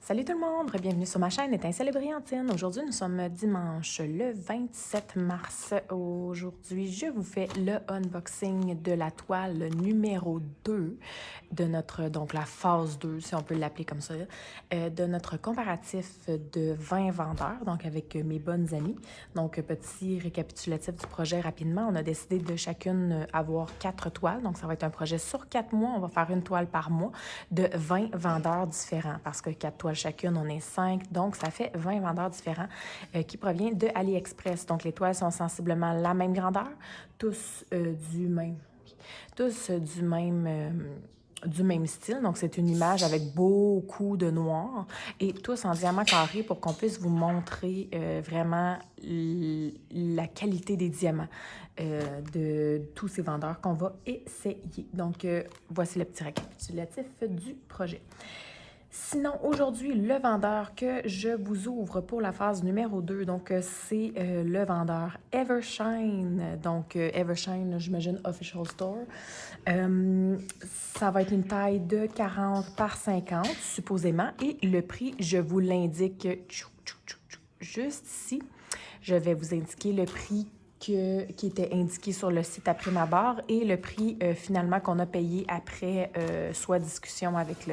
Salut tout le monde, bienvenue sur ma chaîne Étincelle et Brillantine. Aujourd'hui, nous sommes dimanche le 27 mars. Aujourd'hui, je vous fais le unboxing de la toile numéro 2 de notre, donc la phase 2, si on peut l'appeler comme ça, de notre comparatif de 20 vendeurs, donc avec mes bonnes amies. Donc, petit récapitulatif du projet rapidement. On a décidé de chacune avoir 4 toiles. Donc, ça va être un projet sur 4 mois. On va faire une toile par mois de 20 vendeurs différents parce que 4 toiles chacune, on est 5. Donc, ça fait 20 vendeurs différents qui proviennent de AliExpress. Donc, les toiles sont sensiblement la même grandeur, tous du même. Tous du même style. Donc, c'est une image avec beaucoup de noir et tous en diamant carré pour qu'on puisse vous montrer vraiment la qualité des diamants de tous ces vendeurs qu'on va essayer. Donc, voici le petit récapitulatif du projet. Sinon, aujourd'hui, le vendeur que je vous ouvre pour la phase numéro 2, donc c'est le vendeur Evershine. Donc, Evershine, j'imagine, Official Store. Ça va être une taille de 40 par 50, supposément. Et le prix, je vous l'indique juste ici. Je vais vous indiquer le prix qui était indiqué sur le site après ma barre et le prix finalement qu'on a payé après soit discussion avec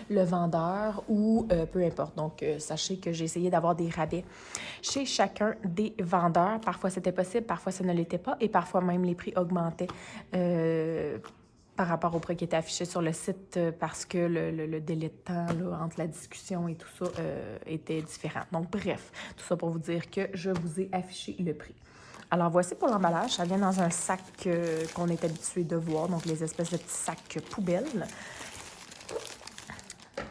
le vendeur ou peu importe. Donc, sachez que j'ai essayé d'avoir des rabais chez chacun des vendeurs. Parfois, c'était possible, parfois, ça ne l'était pas et parfois même les prix augmentaient. Par rapport au prix qui était affiché sur le site parce que le délai de temps là, entre la discussion et tout ça était différent. Donc, bref, tout ça pour vous dire que je vous ai affiché le prix. Alors, voici pour l'emballage. Ça vient dans un sac qu'on est habitué de voir, donc les espèces de petits sacs poubelles.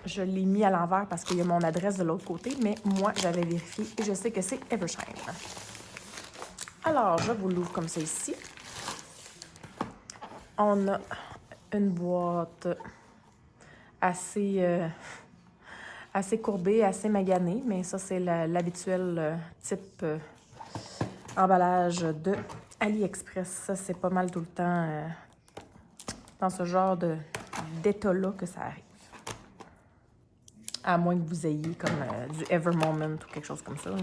Je l'ai mis à l'envers parce qu'il y a mon adresse de l'autre côté, mais moi, j'avais vérifié et je sais que c'est Evershine. Alors, je vous l'ouvre comme ça ici. On a une boîte assez, assez courbée, assez maganée, mais ça, c'est l'habituel type emballage de AliExpress. Ça, c'est pas mal tout le temps dans ce genre d'état-là que ça arrive. À moins que vous ayez comme du Evermoment ou quelque chose comme ça. Là.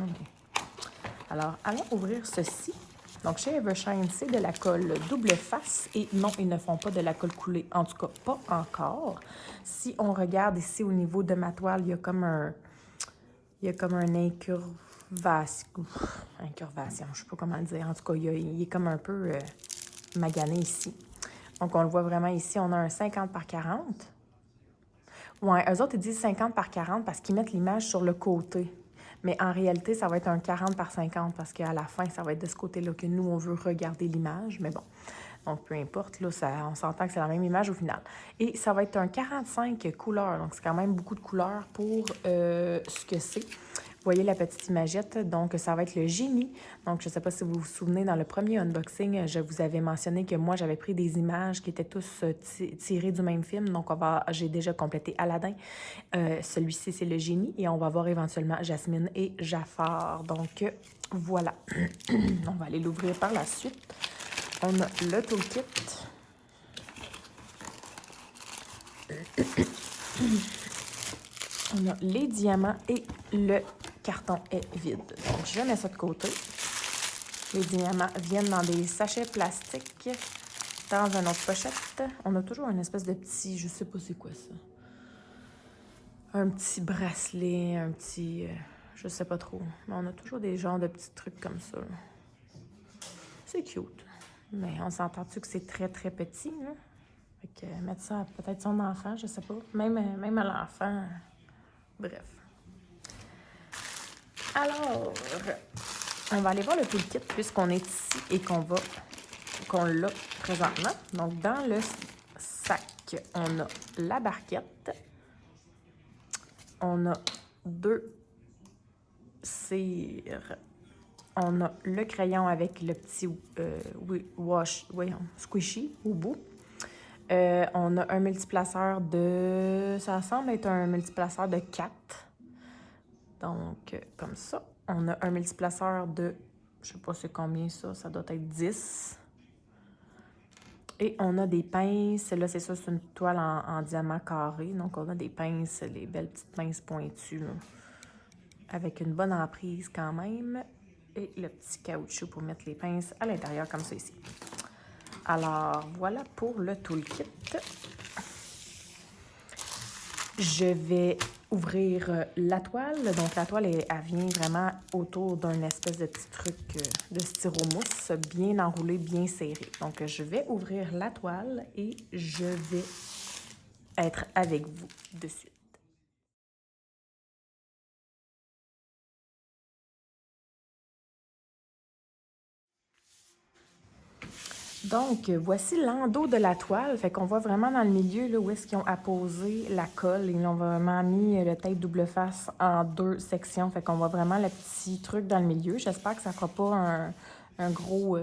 Alors, allons ouvrir ceci. Donc, chez Evershine, c'est de la colle double face. Et non, ils ne font pas de la colle coulée. En tout cas, pas encore. Si on regarde ici au niveau de ma toile, il y a comme un... incurvation, je ne sais pas comment le dire. En tout cas, il est comme un peu magané ici. Donc, on le voit vraiment ici. On a un 50 par 40. Ouais, eux autres, ils disent 50 par 40 parce qu'ils mettent l'image sur le côté. Mais en réalité, ça va être un 40 par 50 parce qu'à la fin, ça va être de ce côté-là que nous, on veut regarder l'image. Mais bon, donc peu importe, là, on s'entend que c'est la même image au final. Et ça va être un 45 couleurs. Donc, c'est quand même beaucoup de couleurs pour ce que c'est. Vous voyez la petite imagette, donc ça va être le génie. Donc, je ne sais pas si vous vous souvenez, dans le premier unboxing, je vous avais mentionné que moi, j'avais pris des images qui étaient tous tirées du même film. Donc, j'ai déjà complété Aladdin. Celui-ci, c'est le génie. Et on va voir éventuellement Jasmine et Jafar. Donc, voilà. On va aller l'ouvrir par la suite. On a le toolkit. On a les diamants et le carton est vide. Donc, je mets ça de côté. Les diamants viennent dans des sachets plastiques, dans une autre pochette. On a toujours une espèce de petit, je sais pas c'est quoi ça. Un petit bracelet, un petit, je sais pas trop. Mais on a toujours des genres de petits trucs comme ça. C'est cute. Mais on s'entend-tu que c'est très, très petit, là? Fait que mettre ça à peut-être son enfant, je sais pas. Même à l'enfant. Bref. Alors, on va aller voir le toolkit puisqu'on est ici et qu'on l'a présentement. Donc, dans le sac, on a la barquette. On a 2 cires. On a le crayon avec le petit squishy au bout. On a un multiplaceur ça semble être un multiplaceur de 4. Donc, comme ça. On a un multiplaceur de, je sais pas c'est combien ça doit être 10. Et on a des pinces. Là, c'est ça, c'est une toile en diamant carré. Donc, on a des pinces, les belles petites pinces pointues, là, avec une bonne emprise quand même. Et le petit caoutchouc pour mettre les pinces à l'intérieur, comme ça ici. Alors, voilà pour le toolkit. Je vais ouvrir la toile. Donc, la toile, elle vient vraiment autour d'un espèce de petit truc de styromousse bien enroulé, bien serré. Donc, je vais ouvrir la toile et je vais être avec vous de suite. Donc, voici l'endos de la toile. Fait qu'on voit vraiment dans le milieu là, où est-ce qu'ils ont apposé la colle. Ils ont vraiment mis le tape double face en 2 sections. Fait qu'on voit vraiment le petit truc dans le milieu. J'espère que ça fera pas un gros...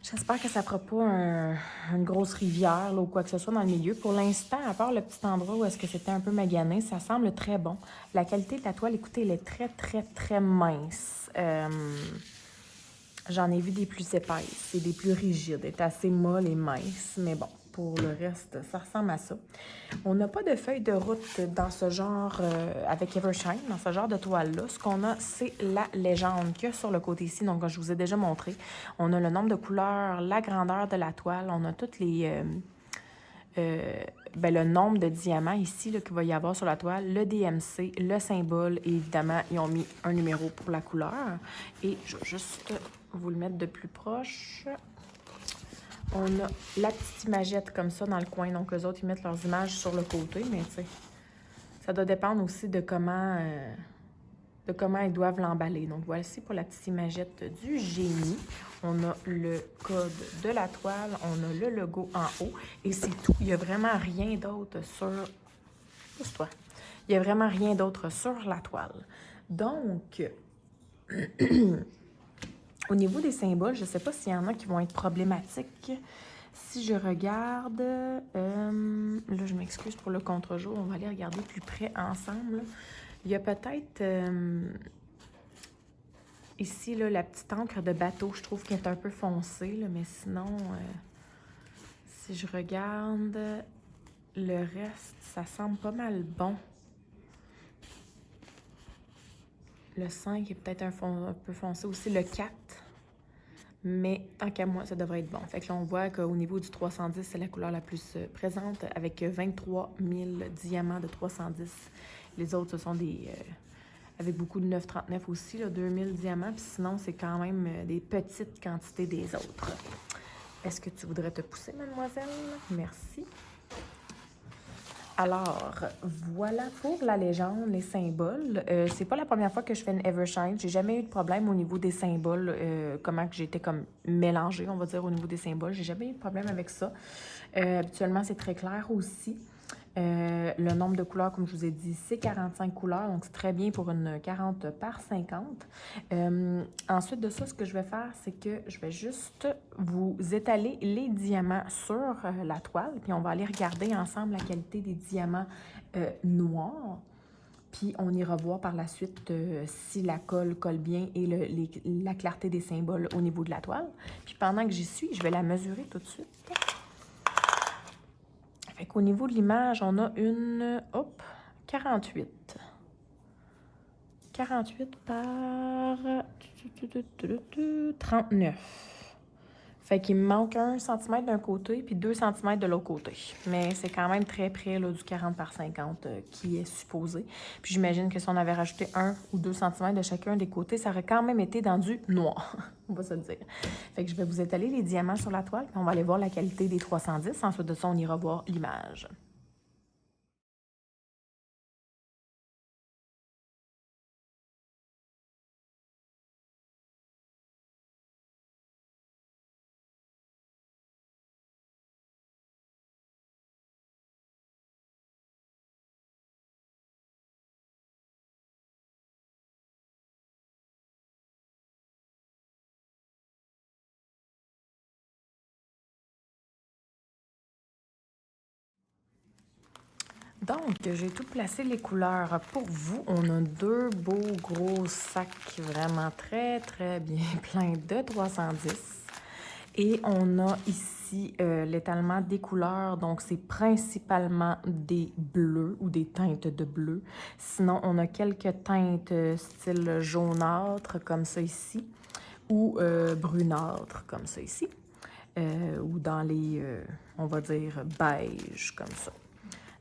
J'espère que ça fera pas une grosse rivière là, ou quoi que ce soit dans le milieu. Pour l'instant, à part le petit endroit où est-ce que c'était un peu magané, ça semble très bon. La qualité de la toile, écoutez, elle est très, très, très mince. J'en ai vu des plus épaisses et des plus rigides. Elle est assez molle et mince, mais bon, pour le reste, ça ressemble à ça. On n'a pas de feuille de route dans ce genre, avec Evershine, dans ce genre de toile-là. Ce qu'on a, c'est la légende qu'il y a sur le côté ici. Donc, je vous ai déjà montré. On a le nombre de couleurs, la grandeur de la toile. On a toutes les... le nombre de diamants ici qu'il va y avoir sur la toile, le DMC, le symbole, et évidemment, ils ont mis un numéro pour la couleur. Et je vais juste vous le mettre de plus proche. On a la petite imagette comme ça dans le coin. Donc, eux autres, ils mettent leurs images sur le côté, mais tu sais, ça doit dépendre aussi de comment ils doivent l'emballer. Donc, voici pour la petite imagette du génie. On a le code de la toile, on a le logo en haut, et c'est tout. Il n'y a vraiment rien d'autre sur... Pousse-toi. Il n'y a vraiment rien d'autre sur la toile. Donc, au niveau des symboles, je ne sais pas s'il y en a qui vont être problématiques. Si je regarde... là, je m'excuse pour le contre-jour. On va aller regarder plus près ensemble. Il y a peut-être... ici, là, la petite encre de bateau, je trouve qu'elle est un peu foncée, là, mais sinon, si je regarde le reste, ça semble pas mal bon. Le 5 est peut-être un peu foncé aussi, le 4. Mais tant qu'à moi, ça devrait être bon. Fait que là, on voit qu'au niveau du 310, c'est la couleur la plus présente, avec 23 000 diamants de 310. Les autres, ce sont des... avec beaucoup de 939 aussi, là, 2000 diamants. Puis sinon, c'est quand même des petites quantités des autres. Est-ce que tu voudrais te pousser, mademoiselle? Merci. Alors, voilà pour la légende, les symboles. C'est pas la première fois que je fais une Evershine. J'ai jamais eu de problème au niveau des symboles, comment que j'étais comme mélangée, on va dire, au niveau des symboles. J'ai jamais eu de problème avec ça. Habituellement, c'est très clair aussi. Le nombre de couleurs, comme je vous ai dit, c'est 45 couleurs, donc c'est très bien pour une 40 par 50. Ensuite de ça, ce que je vais faire, c'est que je vais juste vous étaler les diamants sur la toile, puis on va aller regarder ensemble la qualité des diamants noirs. Puis on ira voir par la suite si la colle colle bien et la clarté des symboles au niveau de la toile. Puis pendant que j'y suis, je vais la mesurer tout de suite. Fait qu'au niveau de l'image, on a une, 48. 48 par 39. Fait qu'il me manque 1 cm d'un côté puis 2 cm de l'autre côté. Mais c'est quand même très près là, du 40 par 50 qui est supposé. Puis j'imagine que si on avait rajouté 1 ou 2 cm de chacun des côtés, ça aurait quand même été dans du noir. On va se le dire. Fait que je vais vous étaler les diamants sur la toile, puis on va aller voir la qualité des 310. Ensuite de ça, on ira voir l'image. Donc, j'ai tout placé les couleurs pour vous. On a 2 beaux gros sacs vraiment très, très bien pleins de 310. Et on a ici ici l'étalement des couleurs, donc c'est principalement des bleus ou des teintes de bleu. Sinon, on a quelques teintes style jaunâtre comme ça ici, ou brunâtre comme ça ici, ou dans les, on va dire, beige comme ça.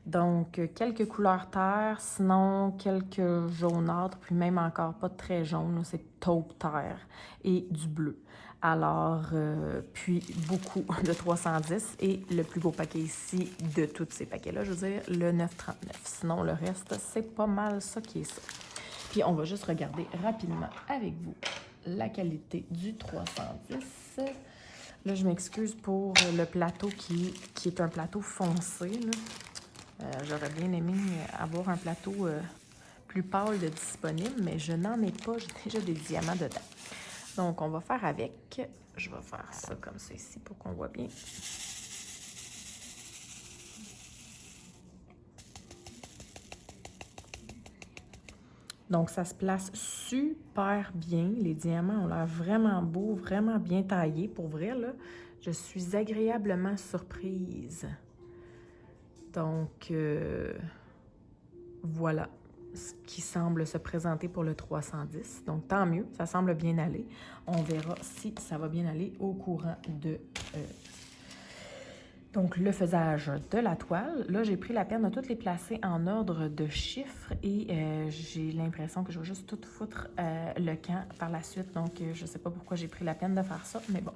Donc, quelques couleurs terre, sinon quelques jaunâtres, puis même encore pas très jaune, c'est taupe terre et du bleu. Alors, puis beaucoup de 310 et le plus beau paquet ici de tous ces paquets-là, je veux dire, le 9,39. Sinon, le reste, c'est pas mal ça qui est ça. Puis, on va juste regarder rapidement avec vous la qualité du 310. Là, je m'excuse pour le plateau qui est un plateau foncé, là. J'aurais bien aimé avoir un plateau plus pâle de disponible, mais je n'en ai pas. J'ai déjà des diamants dedans. Donc, on va faire avec. Je vais faire ça comme ça ici pour qu'on voit bien. Donc, ça se place super bien. Les diamants ont l'air vraiment beaux, vraiment bien taillés. Pour vrai, là, je suis agréablement surprise. Donc, voilà ce qui semble se présenter pour le 310. Donc, tant mieux, ça semble bien aller. On verra si ça va bien aller au courant de donc le faisage de la toile. Là, j'ai pris la peine de toutes les placer en ordre de chiffres et j'ai l'impression que je vais juste tout foutre le camp par la suite. Donc, je ne sais pas pourquoi j'ai pris la peine de faire ça, mais bon,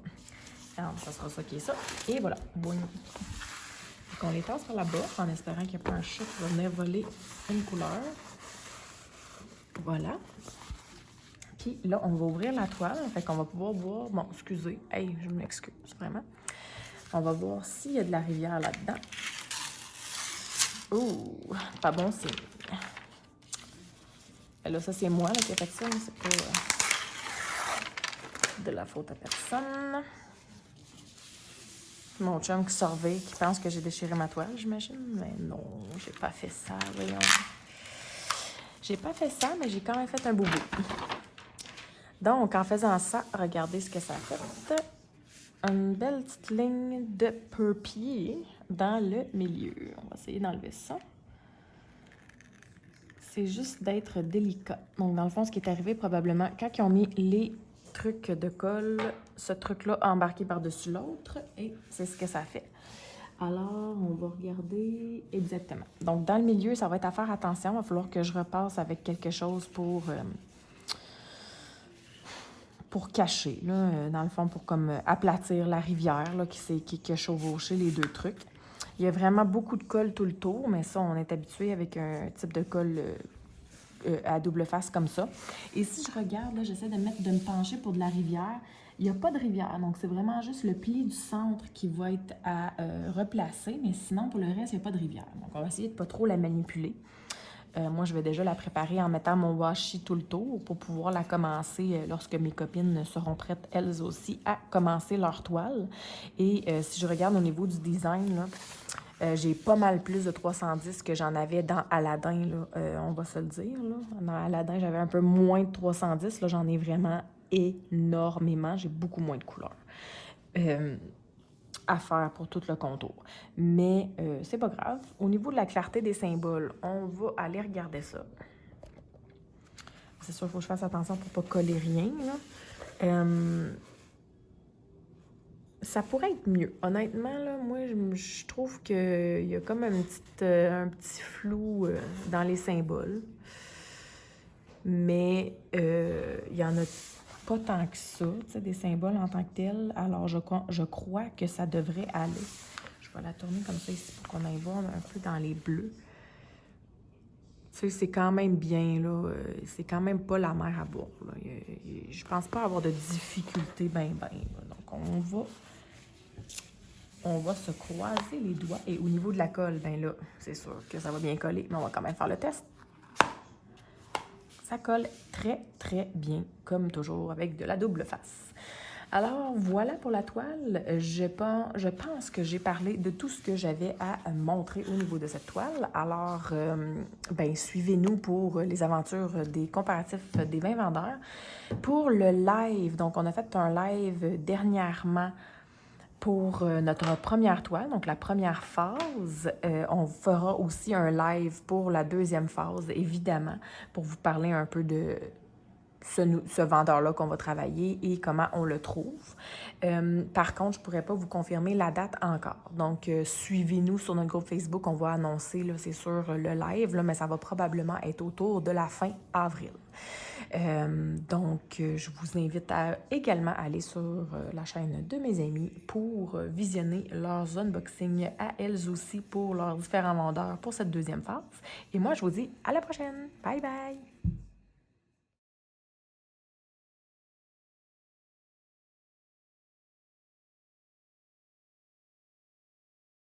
alors, ça sera ça qui est ça. Et voilà, boum. Donc, on les tasse par là-bas en espérant qu'il n'y a pas un chat qui va venir voler une couleur. Voilà. Puis là, on va ouvrir la toile. Fait qu'on va pouvoir voir... Bon, excusez. Hey, je m'excuse, vraiment. On va voir s'il y a de la rivière là-dedans. Ouh, pas bon signe. Là, ça, c'est moi là, qui ai fait ça. C'est pas de la faute à personne. Mon chum qui surveille, qui pense que j'ai déchiré ma toile, j'imagine. Mais non, j'ai pas fait ça, voyons. J'ai pas fait ça, mais j'ai quand même fait un boubou. Donc, en faisant ça, regardez ce que ça a fait. Une belle petite ligne de purpier dans le milieu. On va essayer d'enlever ça. C'est juste d'être délicat. Donc, dans le fond, ce qui est arrivé probablement, quand ils ont mis les trucs de colle, ce truc-là a embarqué par-dessus l'autre et c'est ce que ça fait. Alors, on va regarder exactement. Donc, dans le milieu, ça va être à faire attention. Il va falloir que je repasse avec quelque chose pour cacher, là, dans le fond, pour comme aplatir la rivière là, qui a chevauché les deux trucs. Il y a vraiment beaucoup de colle tout le tour, mais ça, on est habitué avec un type de colle à double face comme ça. Et si je regarde, là, j'essaie de me pencher pour de la rivière. Il n'y a pas de rivière, donc c'est vraiment juste le pli du centre qui va être à replacer, mais sinon, pour le reste, il n'y a pas de rivière. Donc, on va essayer de ne pas trop la manipuler. Moi, je vais déjà la préparer en mettant mon washi tout le tour pour pouvoir la commencer lorsque mes copines seront prêtes, elles aussi, à commencer leur toile. Et si je regarde au niveau du design, là, j'ai pas mal plus de 310 que j'en avais dans Aladdin, là, on va se le dire. Là. Dans Aladdin, j'avais un peu moins de 310. Là, j'en ai vraiment énormément. J'ai beaucoup moins de couleurs à faire pour tout le contour. Mais c'est pas grave. Au niveau de la clarté des symboles, on va aller regarder ça. C'est sûr, il faut que je fasse attention pour pas coller rien. Là. Ça pourrait être mieux. Honnêtement, là, moi, je trouve qu'il y a comme un petit flou dans les symboles. Mais il y en a pas tant que ça, des symboles en tant que tels. Alors, je crois que ça devrait aller. Je vais la tourner comme ça ici pour qu'on aille voir un peu dans les bleus. Tu sais, c'est quand même bien, là. C'est quand même pas la mer à boire, là. Je pense pas avoir de difficultés ben. Donc, on va se croiser les doigts. Et au niveau de la colle, ben là, c'est sûr que ça va bien coller. Mais on va quand même faire le test. Ça colle très, très bien, comme toujours, avec de la double face. Alors, voilà pour la toile. Je pense que j'ai parlé de tout ce que j'avais à montrer au niveau de cette toile. Alors, ben, suivez-nous pour les aventures des comparatifs des 20 vendeurs. Pour le live, donc on a fait un live dernièrement Pour notre première toile, donc la première phase, on fera aussi un live pour la deuxième phase, évidemment, pour vous parler un peu de ce vendeur-là qu'on va travailler et comment on le trouve. Par contre, je ne pourrais pas vous confirmer la date encore. Donc, suivez-nous sur notre groupe Facebook. On va annoncer, c'est sûr, le live, là, mais ça va probablement être autour de la fin avril. Je vous invite également à aller sur la chaîne de mes amis pour visionner leurs unboxings à elles aussi pour leurs différents vendeurs pour cette deuxième phase. Et moi, je vous dis à la prochaine. Bye bye!